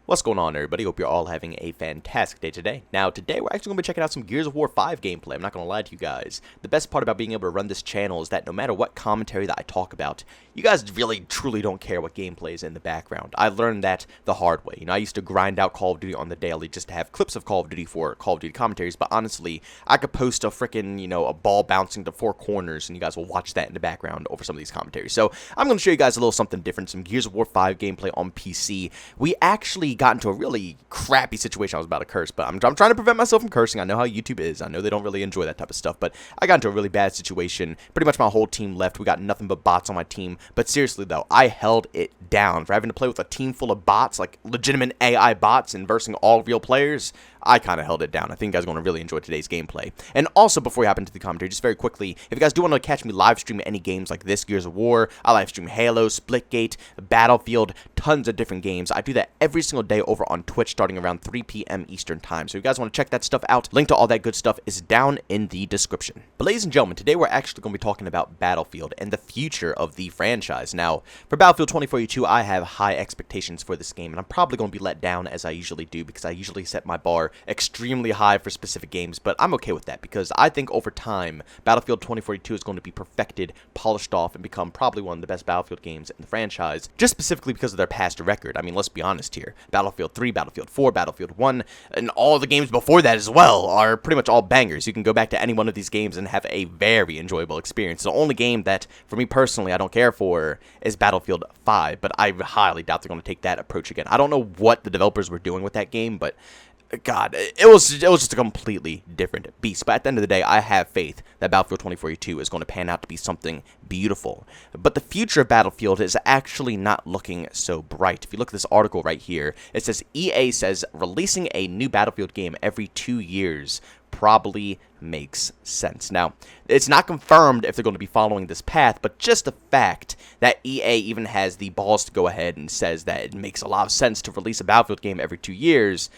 What's going on, everybody? Hope you're all having a fantastic day today. Now, today we're actually going to be checking out some Gears of War 5 gameplay. I'm not going to lie to you guys. The best part about being able to run this channel is that no matter what commentary that I talk about, you guys really, truly don't care what gameplay is in the background. I learned that the hard way. I used to grind out Call of Duty on the daily just to have clips of Call of Duty for Call of Duty commentaries, but honestly, I could post a freaking, a ball bouncing to four corners, and you guys will watch that in the background over some of these commentaries. So, I'm going to show you guys a little something different, some Gears of War 5 gameplay on PC. We actually got into a really crappy situation. I was about to curse, but I'm trying to prevent myself from cursing. I know how YouTube is. I know they don't really enjoy that type of stuff, but I got into a really bad situation. Pretty much my whole team left. We got nothing but bots on my team, but seriously though, I held it down. For having to play with a team full of bots, like legitimate AI bots and versing all real players, I kind of held it down. I think you guys are going to really enjoy today's gameplay. And also, before we hop into the commentary, just very quickly, if you guys do want to catch me live stream any games like this, Gears of War, I live stream Halo, Splitgate, Battlefield, tons of different games. I do that every single day over on Twitch starting around 3 p.m. Eastern Time. So if you guys want to check that stuff out, link to all that good stuff is down in the description. But ladies and gentlemen, today we're actually going to be talking about Battlefield and the future of the franchise. Now, for Battlefield 2042, I have high expectations for this game, and I'm probably going to be let down as I usually do because I usually set my bar extremely high for specific games, but I'm okay with that because I think over time, Battlefield 2042 is going to be perfected, polished off, and become probably one of the best Battlefield games in the franchise, just specifically because of their past record. I mean, let's be honest here. Battlefield 3, Battlefield 4, Battlefield 1, and all the games before that as well are pretty much all bangers. You can go back to any one of these games and have a very enjoyable experience. The only game that, for me personally, I don't care for is Battlefield 5, but I highly doubt they're going to take that approach again. I don't know what the developers were doing with that game, but God, it was just a completely different beast. But at the end of the day, I have faith that Battlefield 2042 is going to pan out to be something beautiful. But the future of Battlefield is actually not looking so bright. If you look at this article right here, it says EA says releasing a new Battlefield game every 2 years probably makes sense. Now, it's not confirmed if they're going to be following this path, but just the fact that EA even has the balls to go ahead and says that it makes a lot of sense to release a Battlefield game every 2 years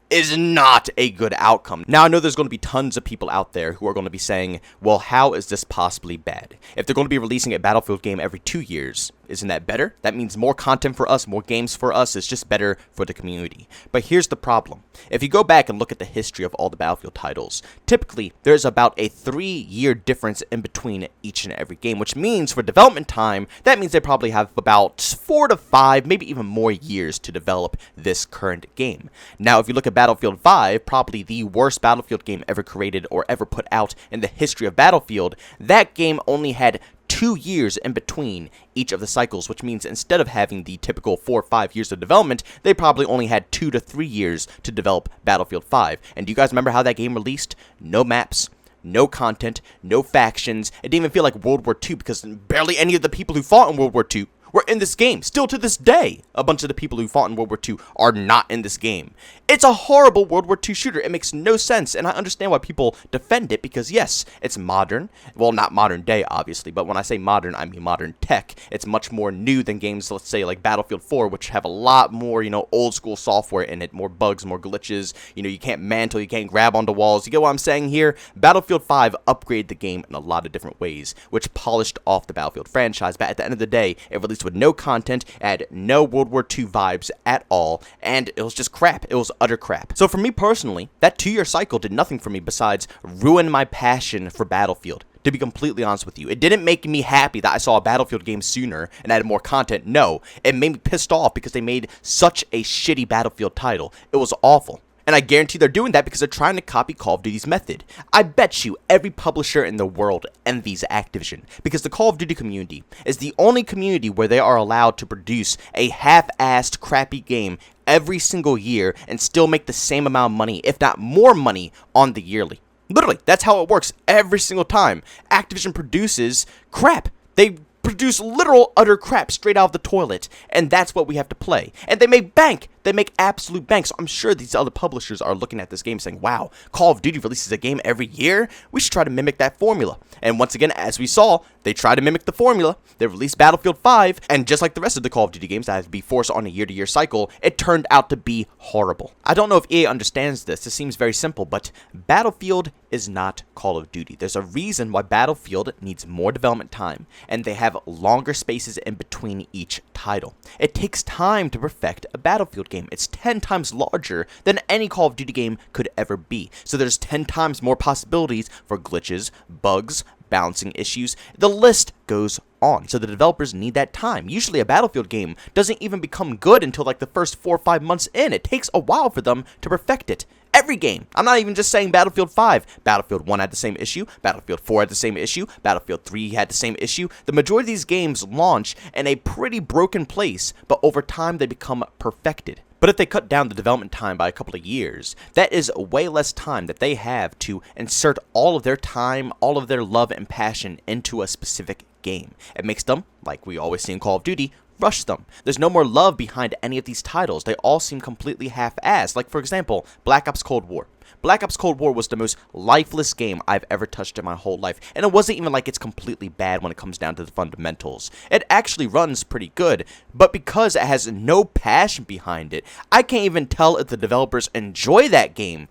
is not a good outcome. Now, I know there's going to be tons of people out there who are going to be saying, well, how is this possibly bad? If they're going to be releasing a Battlefield game every 2 years, isn't that better? That means more content for us, more games for us. It's just better for the community. But here's the problem. If you go back and look at the history of all the Battlefield titles, typically there's about a 3-year difference in between each and every game, which means for development time, that means they probably have about 4 to 5, maybe even more years to develop this current game. Now, if you look at Battlefield 5, probably the worst Battlefield game ever created or ever put out in the history of Battlefield, that game only had 2 years in between each of the cycles, which means instead of having the typical 4 or 5 years of development, they probably only had 2 to 3 years to develop Battlefield 5. And do you guys remember how that game released? No maps, no content, no factions. It didn't even feel like World War II because barely any of the people who fought in World War II were in this game. Still to this day, a bunch of the people who fought in World War II are not in this game. It's a horrible World War II shooter. It makes no sense, and I understand why people defend it because, yes, it's modern. Well, not modern day, obviously, but when I say modern, I mean modern tech. It's much more new than games, let's say, like Battlefield 4, which have a lot more, old school software in it, more bugs, more glitches. You can't mantle, you can't grab onto walls. You get what I'm saying here? Battlefield 5 upgraded the game in a lot of different ways, which polished off the Battlefield franchise, but at the end of the day, it released with no content, had no World War II vibes at all, and it was just crap. It was utter crap. So for me personally, that 2-year cycle did nothing for me besides ruin my passion for Battlefield. To be completely honest with you, it didn't make me happy that I saw a Battlefield game sooner and had more content. No, it made me pissed off because they made such a shitty Battlefield title. It was awful. And I guarantee they're doing that because they're trying to copy Call of Duty's method. I bet you every publisher in the world envies Activision because the Call of Duty community is the only community where they are allowed to produce a half-assed crappy game every single year and still make the same amount of money, if not more money, on the yearly. Literally, that's how it works every single time. Activision produces crap. They produce literal utter crap straight out of the toilet, and that's what we have to play. And they make bank. They make absolute bank. So I'm sure these other publishers are looking at this game saying, wow, Call of Duty releases a game every year. We should try to mimic that formula. And once again, as we saw, they tried to mimic the formula. They released Battlefield 5, and just like the rest of the Call of Duty games that have to be forced on a year-to-year cycle, it turned out to be horrible. I don't know if EA understands this. It seems very simple, but Battlefield is not Call of Duty. There's a reason why Battlefield needs more development time, and they have longer spaces in between each title. It takes time to perfect a Battlefield game. It's 10 times larger than any Call of Duty game could ever be. So there's 10 times more possibilities for glitches, bugs, balancing issues. The list goes on. So the developers need that time. Usually a Battlefield game doesn't even become good until like the first 4 or 5 months in. It takes a while for them to perfect it. Every game. I'm not even just saying Battlefield 5. Battlefield 1 had the same issue. Battlefield 4 had the same issue. Battlefield 3 had the same issue. The majority of these games launch in a pretty broken place, but over time they become perfected. But if they cut down the development time by a couple of years, that is way less time that they have to insert all of their time, all of their love and passion into a specific game. It makes them, like we always see in Call of Duty, rush them. There's no more love behind any of these titles. They all seem completely half-assed. Like, for example, Black Ops Cold War. Black Ops Cold War was the most lifeless game I've ever touched in my whole life, and it wasn't even like it's completely bad when it comes down to the fundamentals. It actually runs pretty good, but because it has no passion behind it, I can't even tell if the developers enjoy that game.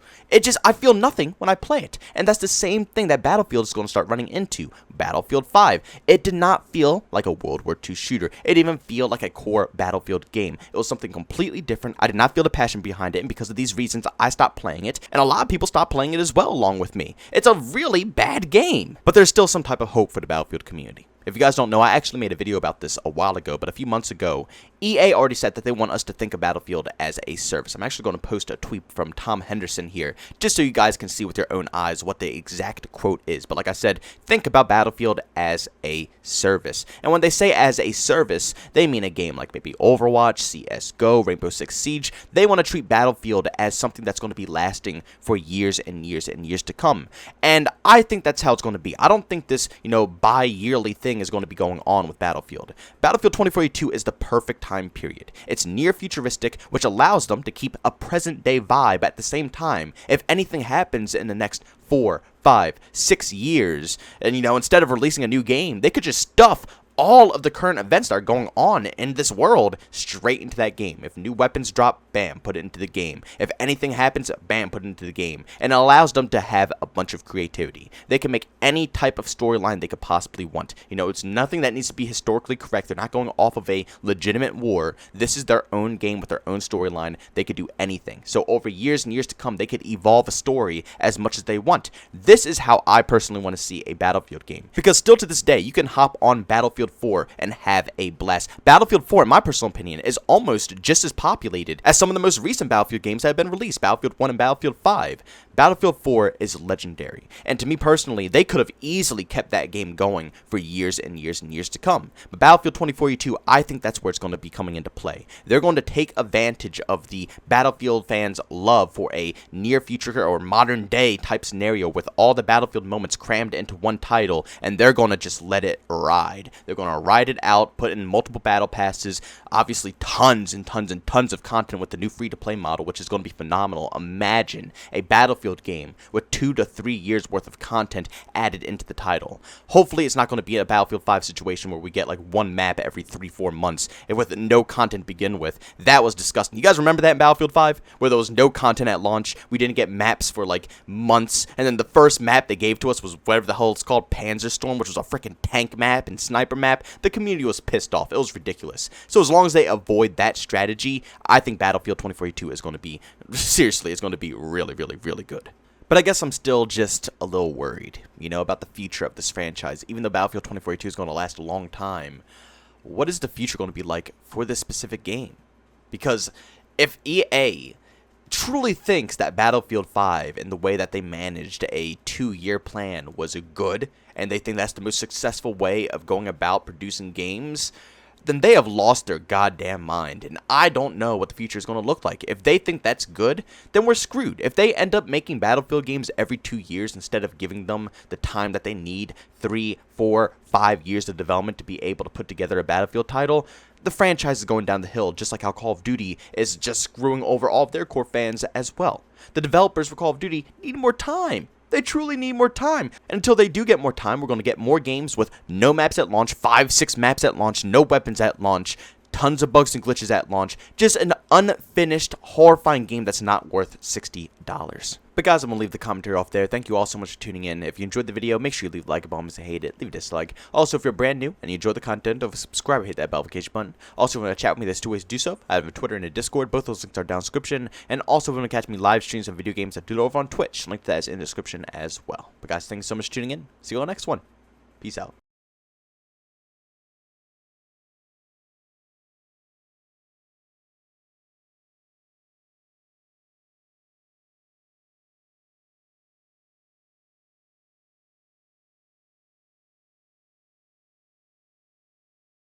I feel nothing when I play it, and that's the same thing that Battlefield is going to start running into. Battlefield 5, it did not feel like a World War II shooter. It didn't even feel like a core Battlefield game. It was something completely different. I did not feel the passion behind it, and because of these reasons, I stopped playing it, and a lot of people stopped playing it as well along with me. It's a really bad game, but there's still some type of hope for the Battlefield community. If you guys don't know, I actually made a video about this a while ago, but a few months ago, EA already said that they want us to think of Battlefield as a service. I'm actually going to post a tweet from Tom Henderson here, just so you guys can see with your own eyes what the exact quote is. But like I said, think about Battlefield as a service. And when they say as a service, they mean a game like maybe Overwatch, CSGO, Rainbow Six Siege. They want to treat Battlefield as something that's going to be lasting for years and years and years to come. And I think that's how it's going to be. I don't think this, bi-yearly thing is going to be going on with Battlefield. Battlefield 2042 is the perfect time period. It's near futuristic, which allows them to keep a present day vibe at the same time. If anything happens in the next 4, 5, 6 years, and instead of releasing a new game, they could just stuff all of the current events that are going on in this world straight into that game. If new weapons drop, bam, put it into the game. If anything happens, bam, put it into the game. And it allows them to have a bunch of creativity. They can make any type of storyline they could possibly want. It's nothing that needs to be historically correct. They're not going off of a legitimate war. This is their own game with their own storyline. They could do anything. So over years and years to come, they could evolve a story as much as they want. This is how I personally want to see a Battlefield game. Because still to this day, you can hop on Battlefield 4 and have a blast. Battlefield 4, in my personal opinion, is almost just as populated as some of the most recent Battlefield games that have been released, Battlefield 1 and Battlefield 5. Battlefield 4 is legendary, and to me personally, they could have easily kept that game going for years and years and years to come. But Battlefield 2042, I think that's where it's going to be coming into play. They're going to take advantage of the Battlefield fans' love for a near future or modern day type scenario with all the Battlefield moments crammed into one title, and they're going to just let it ride. They're going to ride it out, put in multiple battle passes, obviously tons and tons and tons of content with the new free-to-play model, which is going to be phenomenal. Imagine a Battlefield game with 2 to 3 years worth of content added into the title. Hopefully it's not going to be a Battlefield 5 situation where we get like one map every 3-4 months and with no content to begin with. That was disgusting. You guys remember that in Battlefield 5 where there was no content at launch? We didn't get maps for like months, and then the first map they gave to us was whatever the hell it's called, Panzerstorm, which was a freaking tank map and sniper map. The community was pissed off. It was ridiculous. So as long as they avoid that strategy, I think Battlefield 2042 is going to be, seriously, it's going to be really, really, really good. But I guess I'm still just a little worried, about the future of this franchise. Even though Battlefield 2042 is going to last a long time, what is the future going to be like for this specific game? Because if EA truly thinks that Battlefield 5 and the way that they managed a 2-year plan was good, and they think that's the most successful way of going about producing games, then they have lost their goddamn mind, and I don't know what the future is going to look like. If they think that's good, then we're screwed. If they end up making Battlefield games every 2 years instead of giving them the time that they need, 3, 4, 5 years of development to be able to put together a Battlefield title, the franchise is going down the hill, just like how Call of Duty is just screwing over all of their core fans as well. The developers for Call of Duty need more time. They truly need more time. And until they do get more time, we're going to get more games with no maps at launch, 5, 6 maps at launch, no weapons at launch, tons of bugs and glitches at launch. Just an unfinished, horrifying game that's not worth $60. But But guys, I'm going to leave the commentary off there. Thank you all so much for tuning in. If you enjoyed the video, make sure you leave a like button if you hate it. Leave a dislike. Also, if you're brand new and you enjoy the content, don't subscribe or hit that bell notification button. Also, if you want to chat with me, there's two ways to do so. I have a Twitter and a Discord. Both those links are down in the description. And also, if you want to catch me live streams of video games, I do it over on Twitch. Link to that is in the description as well. But guys, thanks so much for tuning in. See you on the next one. Peace out.